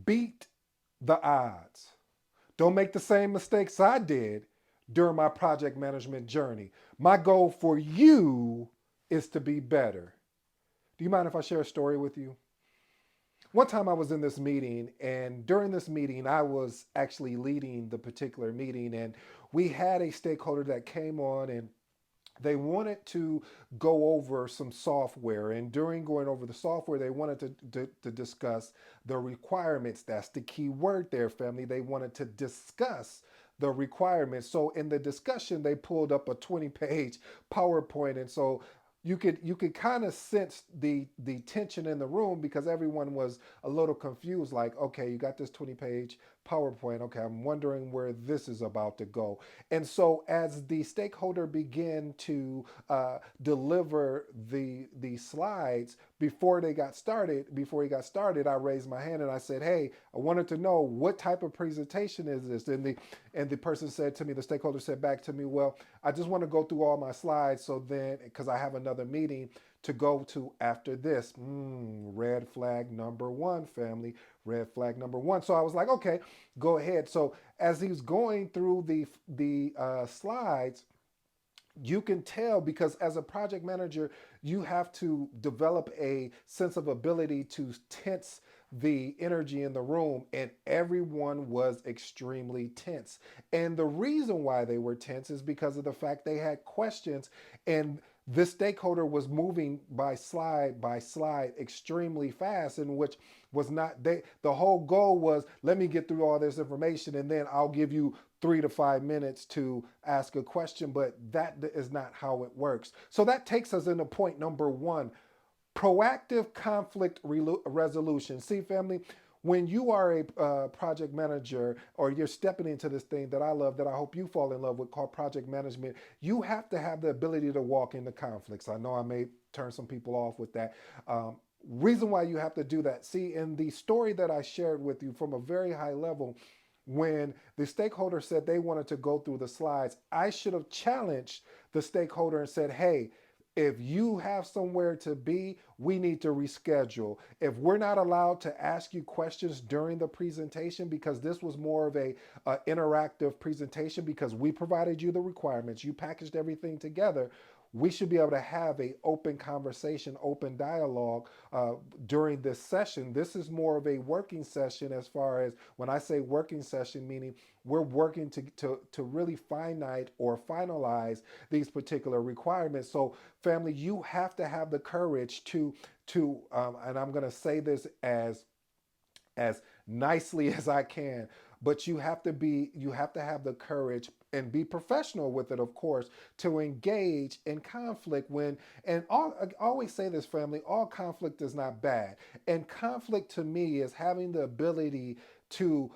Beat the odds. Don't make the same mistakes I did during my project management journey. My goal for you is to be better. Do you mind if I share a story with you? One time I was in this meeting, and during this meeting, I was actually leading the particular meeting, and we had a stakeholder that came on and they wanted to go over some software. And during going over the software, they wanted to discuss the requirements. That's the key word there, family. They wanted to discuss the requirements. So in the discussion, they pulled up a 20-page PowerPoint. And so you could kind of sense the tension in the room because everyone was a little confused, like, okay, you got this 20-page PowerPoint. Okay, I'm wondering where this is about to go. And so as the stakeholder began to deliver the slides before he got started, I raised my hand and I said, hey, I wanted to know what type of presentation is this? And the person said to me, the stakeholder said back to me, well, I just want to go through all my slides so then, because I have another meeting to go to after this. Red flag number one, family. Red flag number one. So I was like, okay, go ahead. So as he's going through the slides, you can tell because as a project manager, you have to develop a sense of ability to tense the energy in the room, and everyone was extremely tense. And the reason why they were tense is because of the fact they had questions, and this stakeholder was moving by slide extremely fast, in which was not they the whole goal was, let me get through all this information and then I'll give you 3 to 5 minutes to ask a question, but that is not how it works. So that takes us into point number one: proactive conflict resolution. See, family, when you are a project manager or you're stepping into this thing that I love, that I hope you fall in love with, called project management, you have to have the ability to walk into conflicts. I know I may turn some people off with that. Reason why you have to do that. See, in the story that I shared with you from a very high level, when the stakeholder said they wanted to go through the slides, I should have challenged the stakeholder and said, hey, if you have somewhere to be, we need to reschedule. If we're not allowed to ask you questions during the presentation, because this was more of a interactive presentation, because we provided you the requirements, you packaged everything together, we should be able to have a open conversation, open dialogue during this session. This is more of a working session, as far as when I say working session, meaning we're working to really finite or finalize these particular requirements. So family, you have to have the courage to and I'm going to say this as nicely as I can, but you have to have the courage and be professional with it, of course, to engage in conflict when, and all, I always say this, family, all conflict is not bad. And conflict to me is having the ability to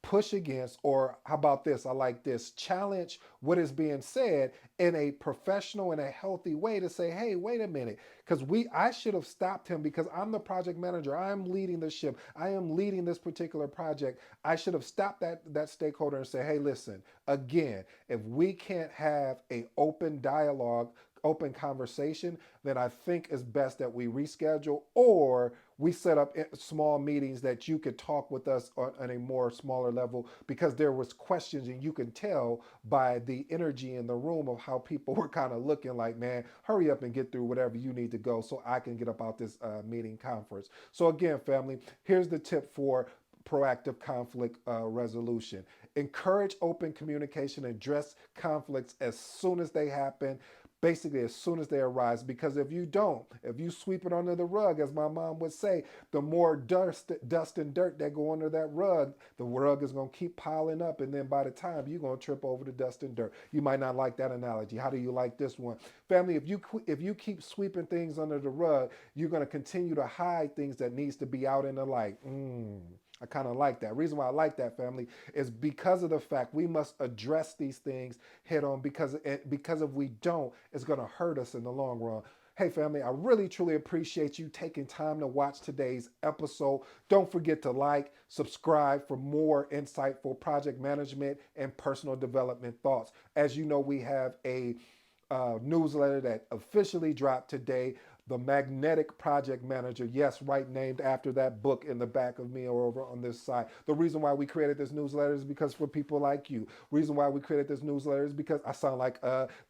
push against, or how about this, I like this, challenge what is being said in a professional and a healthy way, to say, hey, wait a minute, because I should have stopped him, because I'm the project manager, I'm leading the ship, I am leading this particular project. I should have stopped that stakeholder and say, hey, listen, again, if we can't have a open dialogue, open conversation, then I think it's best that we reschedule, or we set up small meetings that you could talk with us on a more smaller level, because there was questions and you can tell by the energy in the room of how people were kind of looking like, man, hurry up and get through whatever you need to go so I can get up out this meeting conference. So again, family, here's the tip for proactive conflict resolution: encourage open communication, address conflicts as soon as they happen, basically as soon as they arise. Because if you don't, if you sweep it under the rug, as my mom would say, the more dust and dirt that go under that rug, the rug is going to keep piling up, and then by the time you're going to trip over the dust and dirt. You might not like that analogy. How do you like this one, family? If you keep sweeping things under the rug, you're going to continue to hide things that needs to be out in the light. I kind of like that. Reason why I like that, family, is because of the fact we must address these things head on, because if we don't, it's going to hurt us in the long run. Hey, family, I really truly appreciate you taking time to watch today's episode. Don't forget to like, subscribe for more insightful project management and personal development thoughts. As you know, we have a newsletter that officially dropped today. the magnetic project manager. Yes, right, named after that book in the back of me or over on this side. The reason why we created this newsletter is because for people like you. Reason why we created this newsletter is because I sound like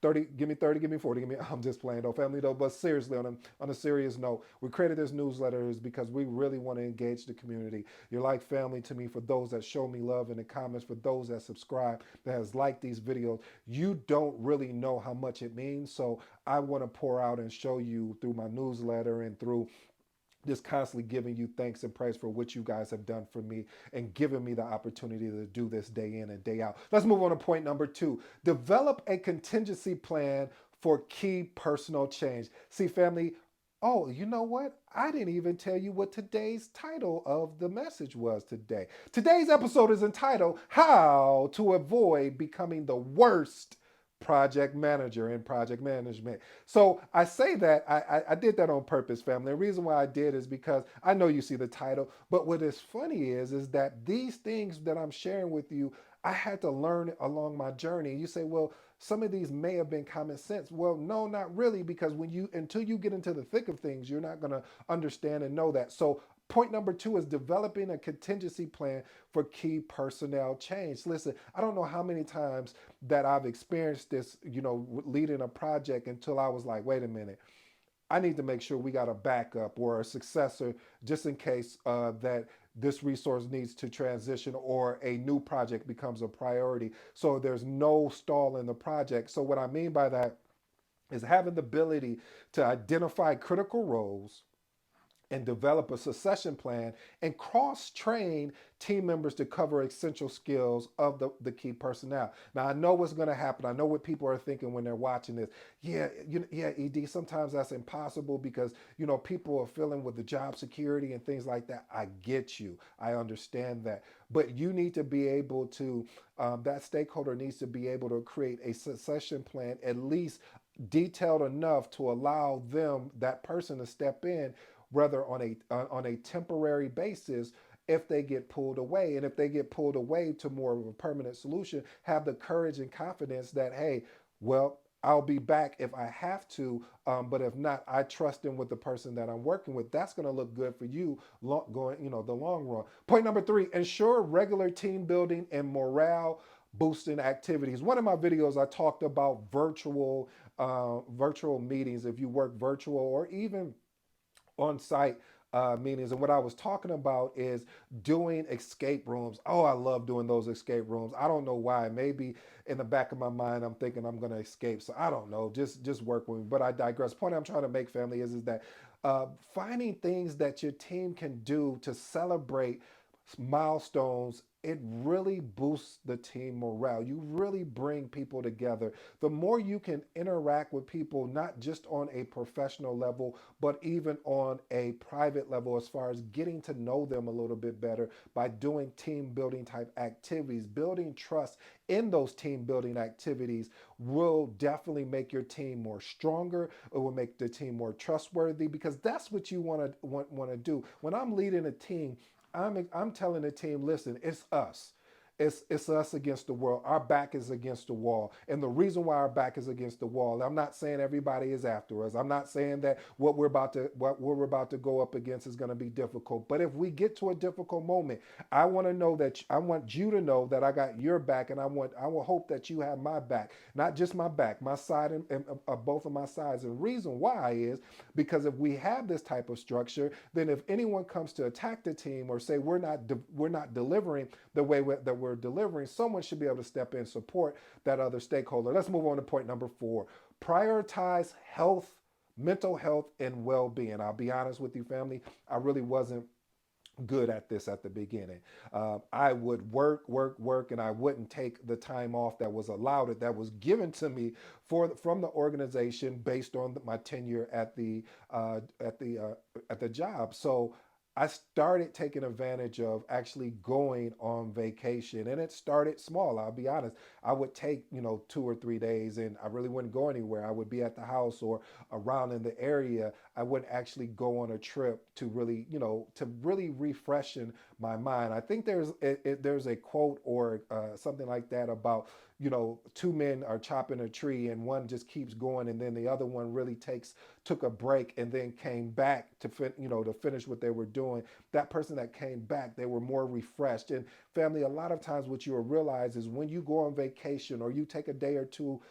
30, give me 30, give me 40, give me, I'm just playing though, family though. But seriously, on a serious note, we created this newsletter is because we really want to engage the community. You're like family to me. For those that show me love in the comments, for those that subscribe, that has liked these videos, you don't really know how much it means. So I want to pour out and show you through my newsletter and through just constantly giving you thanks and praise for what you guys have done for me and giving me the opportunity to do this day in and day out. Let's move on to point number 2. Develop a contingency plan for key personal change. See, family, oh, you know what? I didn't even tell you what today's title of the message was today. Today's episode is entitled How to Avoid Becoming the Worst Project Manager in Project Management. So I say that, I did that on purpose, family. The reason why I did is because I know you see the title, but what is funny is that these things that I'm sharing with you, I had to learn along my journey. You say, well, some of these may have been common sense. Well, no, not really, because when you until you get into the thick of things, you're not going to understand and know that. So point number 2 is developing a contingency plan for key personnel change. Listen, I don't know how many times that I've experienced this, leading a project until I was like, wait a minute, I need to make sure we got a backup or a successor just in case that this resource needs to transition or a new project becomes a priority. So there's no stall in the project. So, what I mean by that is having the ability to identify critical roles and develop a succession plan and cross train team members to cover essential skills of the key personnel. Now, I know what's going to happen. I know what people are thinking when they're watching this. Yeah, ED, sometimes that's impossible because, people are feeling with the job security and things like that. I get you. I understand that. But you need to be able to, that stakeholder needs to be able to create a succession plan, at least detailed enough to allow them, that person, to step in whether on a temporary basis if they get pulled away. And if they get pulled away to more of a permanent solution, have the courage and confidence that, hey, well, I'll be back if I have to, but if not, I trust in with the person that I'm working with. That's going to look good for you going, the long run. Point number 3: ensure regular team building and morale boosting activities. One of my videos, I talked about virtual meetings. If you work virtual or even on site meetings. And what I was talking about is doing escape rooms. Oh, I love doing those escape rooms. I don't know why. Maybe in the back of my mind, I'm thinking I'm going to escape. So I don't know. Just work with me. But I digress. Point I'm trying to make, family, is that finding things that your team can do to celebrate milestones, it really boosts the team morale. You really bring people together. The more you can interact with people, not just on a professional level, but even on a private level, as far as getting to know them a little bit better by doing team building type activities, building trust in those team building activities will definitely make your team more stronger. It will make the team more trustworthy because that's what you want to do. When I'm leading a team, I'm telling the team, listen, it's us. It's us against the world. Our back is against the wall. And the reason why our back is against the wall, I'm not saying everybody is after us. I'm not saying that what we're about to go up against is going to be difficult. But if we get to a difficult moment, I want you to know that I got your back, and I will hope that you have my back. Not just my back, my side, and both of my sides. And the reason why is because if we have this type of structure, then if anyone comes to attack the team or say we're not delivering the way that we're delivering, someone should be able to step in and support that other stakeholder. Let's move on to point number 4. Prioritize health, mental health, and well-being. I'll be honest with you, family, I really wasn't good at this at the beginning. I would work, and I wouldn't take the time off that was allowed, that was given to me from the organization based on my tenure at the job. So I started taking advantage of actually going on vacation, and it started small. I'll be honest. I would take 2 or 3 days, and I really wouldn't go anywhere. I would be at the house or around in the area. I wouldn't actually go on a trip to really refreshen my mind. I think there's a quote or something like that about two men are chopping a tree and one just keeps going, and then the other one really took a break and then came back to finish what they were doing. That person that came back, they were more refreshed. And family, a lot of times what you will realize is when you go on vacation or you take a day or two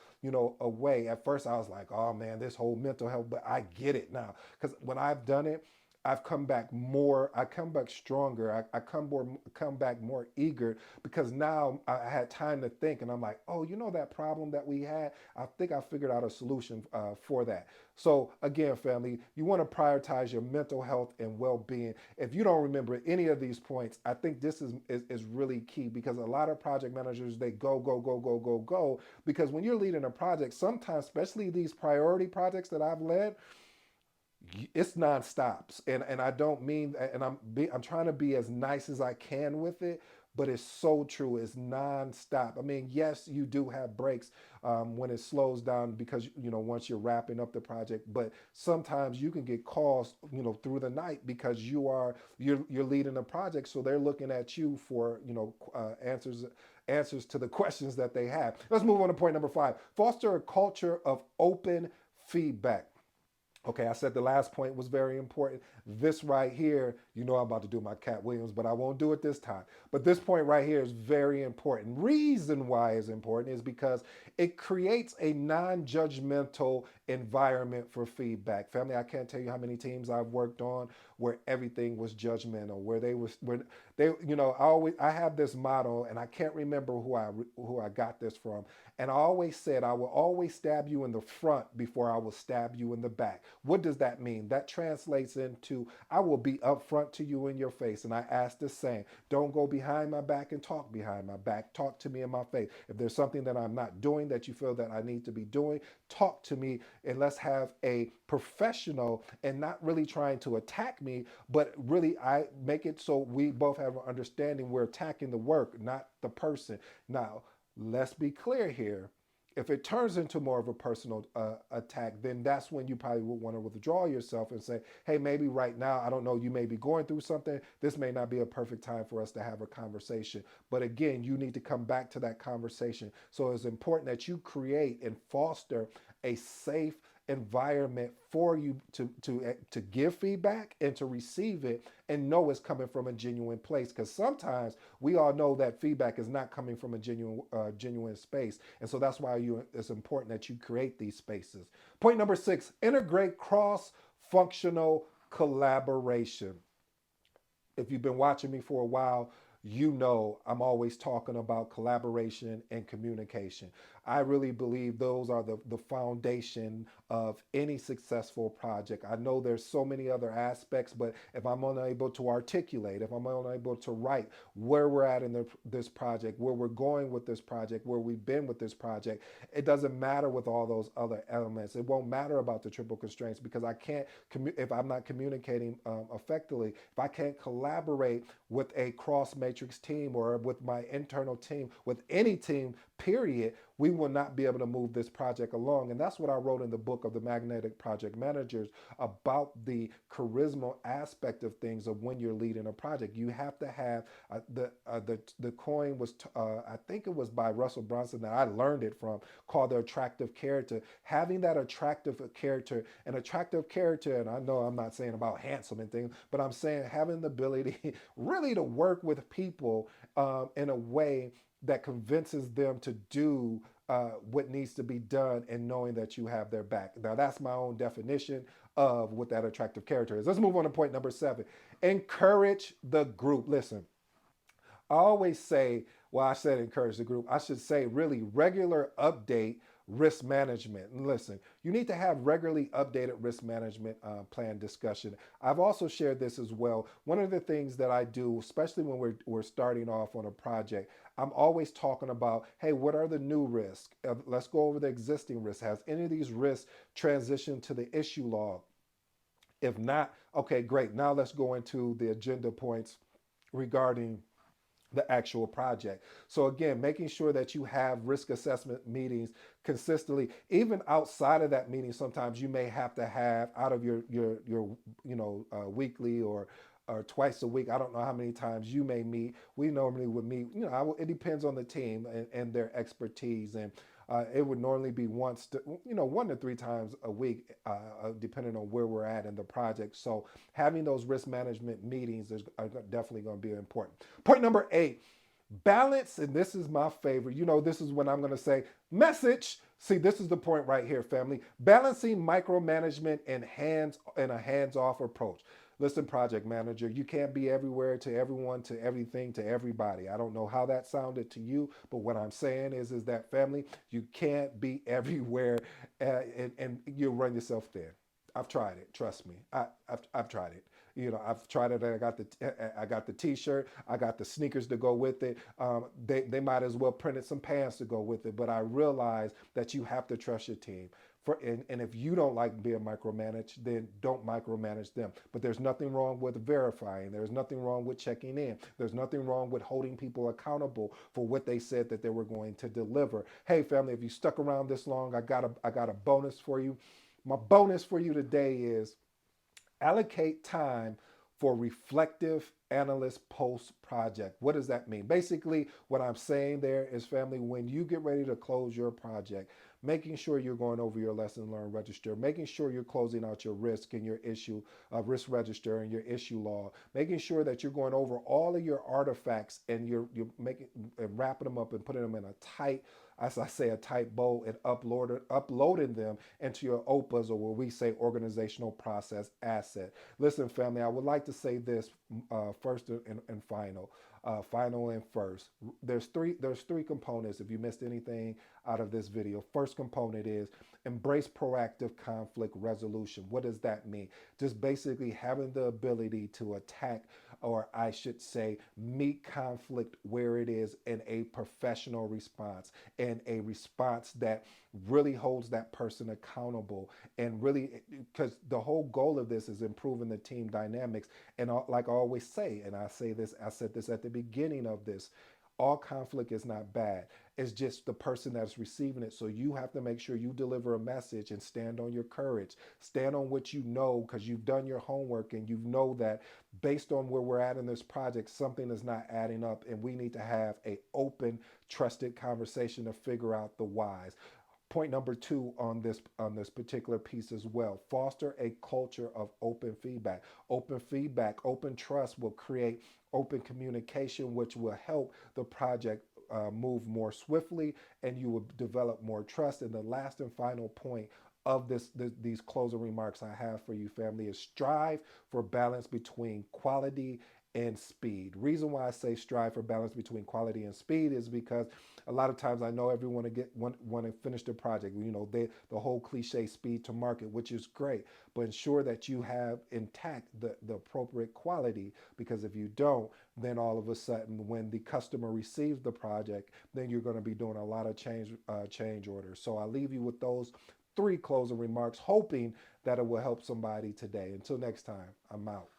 away. At first I was like, oh man, this whole mental health, but I get it now. Because when I've done it, I've come back more, I come back stronger, I come back more eager because now I had time to think and I'm like, oh, that problem that we had, I think I figured out a solution for that. So again, family, you want to prioritize your mental health and well-being. If you don't remember any of these points, I think this is really key because a lot of project managers, they go, go, go, go, go, go, because when you're leading a project, sometimes, especially these priority projects that I've led, it's nonstops, and I don't mean, and I'm trying to be as nice as I can with it, but it's so true. It's nonstop. I mean, yes, you do have breaks when it slows down because once you're wrapping up the project, but sometimes you can get calls through the night because you're leading a project, so they're looking at you for answers to the questions that they have. Let's move on to point number 5. Foster a culture of open feedback. Okay, I said the last point was very important. This right here, I'm about to do my Cat Williams, but I won't do it this time. But this point right here is very important. Reason why it's important is because it creates a non-judgmental environment for feedback. Family, I can't tell you how many teams I've worked on where everything was judgmental, where I have this motto, and I can't remember who I got this from. And I always said, I will always stab you in the front before I will stab you in the back. What does that mean? That translates into I will be upfront to you in your face. And I ask the same. Don't go behind my back and talk behind my back. Talk to me in my face. If there's something that I'm not doing that you feel that I need to be doing, talk to me and let's have a professional and not really trying to attack me, but really I make it so we both have an understanding we're attacking the work, not the person. Now, let's be clear here. If it turns into more of a personal attack, then that's when you probably would want to withdraw yourself and say, hey, maybe right now, I don't know, you may be going through something. This may not be a perfect time for us to have a conversation. But again, you need to come back to that conversation. So it's important that you create and foster a safe environment for you to give feedback and to receive it and know it's coming from a genuine place, because sometimes we all know that feedback is not coming from a genuine space, and so that's why it's important that you create these spaces. Point number 6: integrate cross functional collaboration. If you've been watching me for a while, I'm always talking about collaboration and communication. I really believe those are the foundation of any successful project. I know there's so many other aspects, but if I'm unable to articulate, if I'm unable to write where we're at in this project, where we're going with this project, where we've been with this project, it doesn't matter with all those other elements. It won't matter about the triple constraints because I can't, if I'm not communicating effectively, if I can't collaborate with a cross matrix team or with my internal team, with any team, period, we will not be able to move this project along. And that's what I wrote in the book of the Magnetic Project Managers about the charisma aspect of things of when you're leading a project. You have to have the coin was I think it was by Russell Brunson that I learned it from, called the attractive character. Having that attractive character, and I know I'm not saying about handsome and things, but I'm saying having the ability really to work with people in a way that convinces them to do what needs to be done and knowing that you have their back. Now, that's my own definition of what that attractive character is. Let's move on to point number 7. Encourage the group. Listen, I always say, well, I said encourage the group. I should say really regular update risk management. And listen, you need to have regularly updated risk management plan discussion. I've also shared this as well. One of the things that I do, especially when we're starting off on a project, I'm always talking about, hey, what are the new risks? Let's go over the existing risks. Has any of these risks transitioned to the issue log? If not, okay, great. Now let's go into the agenda points regarding the actual project. So again, making sure that you have risk assessment meetings consistently. Even outside of that meeting, sometimes you may have to have out of your weekly or or twice a week. I don't know how many times you may meet. We normally would meet, it depends on the team and their expertise. And it would normally be once, 1 to 3 times a week, depending on where we're at in the project. So having those risk management meetings are definitely going to be important. Point number 8, balance, and this is my favorite. This is when I'm going to say message. See, this is the point right here, family. Balancing micromanagement and a hands-off approach. Listen, project manager, you can't be everywhere to everyone, to everything, to everybody. I don't know how that sounded to you, but what I'm saying is that, family, you can't be everywhere, and you'll run yourself thin. I've tried it. Trust me. I've tried it. I've tried it. I got the T-shirt. I got the sneakers to go with it. They might as well printed some pants to go with it. But I realize that you have to trust your team. And if you don't like being micromanaged, then don't micromanage them. But there's nothing wrong with verifying. There's nothing wrong with checking in. There's nothing wrong with holding people accountable for what they said that they were going to deliver. Hey, family, if you stuck around this long, I got a bonus for you. My bonus for you today is allocate time for reflective analyst post project. What does that mean? Basically, what I'm saying there is, family, when you get ready to close your project, making sure you're going over your lesson learned register, making sure you're closing out your risk and your issue risk register and your issue log, making sure that you're going over all of your artifacts and you're making and wrapping them up and putting them in a tight, as I say, a tight bowl, and uploading them into your OPAs, or what we say organizational process asset. Listen, family, I would like to say this first and final. Final and first. There's three components. If you missed anything out of this video, first component is embrace proactive conflict resolution. What does that mean? Just basically having the ability to attack, or I should say, meet conflict where it is in a professional response, and a response that really holds that person accountable. And really, because the whole goal of this is improving the team dynamics. And like I always say, and I said this at the beginning of this, all conflict is not bad. It's just the person that's receiving it. So you have to make sure you deliver a message and stand on your courage. Stand on what you know, because you've done your homework and you know that based on where we're at in this project, something is not adding up, and we need to have a open, trusted conversation to figure out the whys. Point number 2 on this particular piece as well: foster a culture of open feedback. Open feedback, open trust will create open communication, which will help the project move more swiftly, and you will develop more trust. And the last and final point of these closing remarks I have for you, family, is strive for balance between quality and speed. Reason why I say strive for balance between quality and speed is because a lot of times I know everyone want to finish the project. The whole cliche speed to market, which is great, but ensure that you have intact the appropriate quality, because if you don't, then all of a sudden when the customer receives the project, then you're going to be doing a lot of change orders. So I leave you with those 3 closing remarks, hoping that it will help somebody today. Until next time, I'm out.